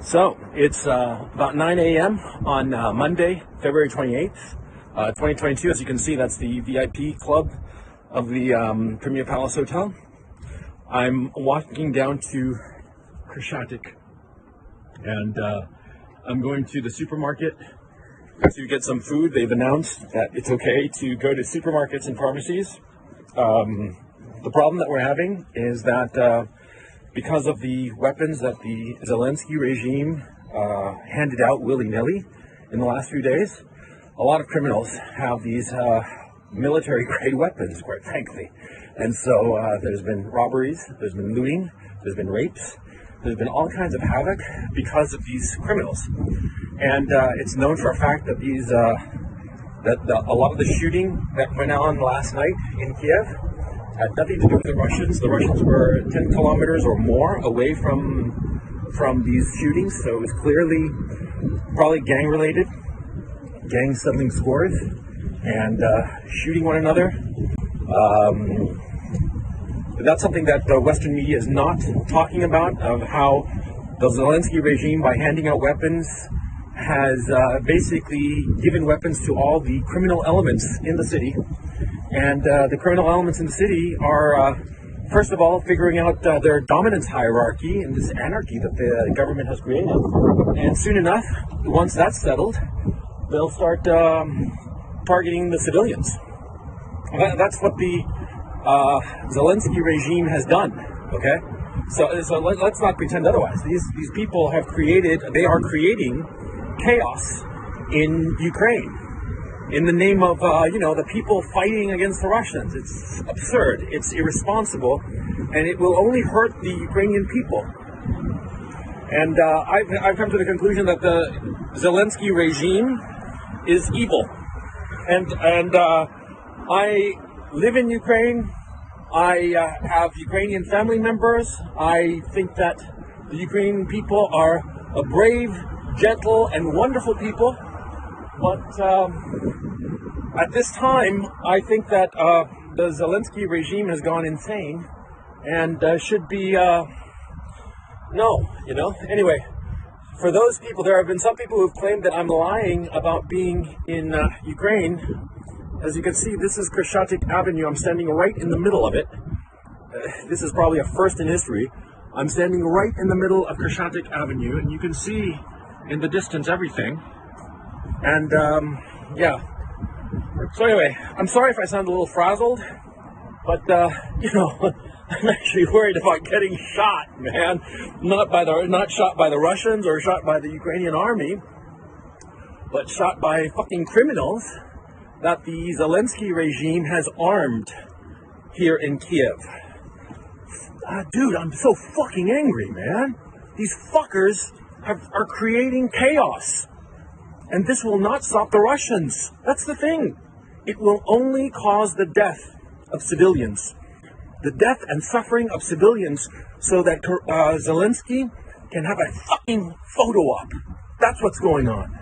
So it's about 9 a.m. on Monday, February 28th, 2022. As you can see, that's the VIP club of the Premier Palace Hotel. I'm walking down to Kiev, and I'm going to the supermarket to get some food. They've announced that it's okay to go to supermarkets and pharmacies. The problem that we're having is that because of the weapons that the Zelensky regime handed out willy-nilly in the last few days, a lot of criminals have these military-grade weapons, quite frankly. And so there's been robberies, there's been looting, there's been rapes, there's been all kinds of havoc because of these criminals. And it's known for a fact that a lot of the shooting that went on last night in Kiev had nothing to do with the Russians. The Russians were 10 kilometers or more away from these shootings, so it was clearly probably gang-related, gangs settling scores and shooting one another. That's something that the Western media is not talking about, of how the Zelensky regime, by handing out weapons, has basically given weapons to all the criminal elements in the city. And the criminal elements in the city are, first of all, figuring out their dominance hierarchy and this anarchy that the government has created. And soon enough, once that's settled, they'll start targeting the civilians. That's what the Zelensky regime has done, okay? So let's not pretend otherwise. These people have they are creating chaos in Ukraine in the name of, the people fighting against the Russians. It's absurd, it's irresponsible, and it will only hurt the Ukrainian people. And I've come to the conclusion that the Zelensky regime is evil. And I live in Ukraine. I have Ukrainian family members. I think that the Ukrainian people are a brave, gentle, and wonderful people. But at this time, I think that the Zelensky regime has gone insane and should be, Anyway, for those people, there have been some people who've claimed that I'm lying about being in Ukraine. As you can see, this is Kiev Avenue. I'm standing right in the middle of it. This is probably a first in history. I'm standing right in the middle of Kiev Avenue, and you can see in the distance everything. And so anyway, I'm sorry if I sound a little frazzled, but I'm actually worried about getting shot, man. Not shot by the Russians or shot by the Ukrainian army, but shot by fucking criminals that the Zelensky regime has armed here in Kiev. Dude, I'm so fucking angry, man. These fuckers are creating chaos. And this will not stop the Russians. That's the thing. It will only cause the death of civilians. The death and suffering of civilians so that Zelensky can have a fucking photo op. That's what's going on.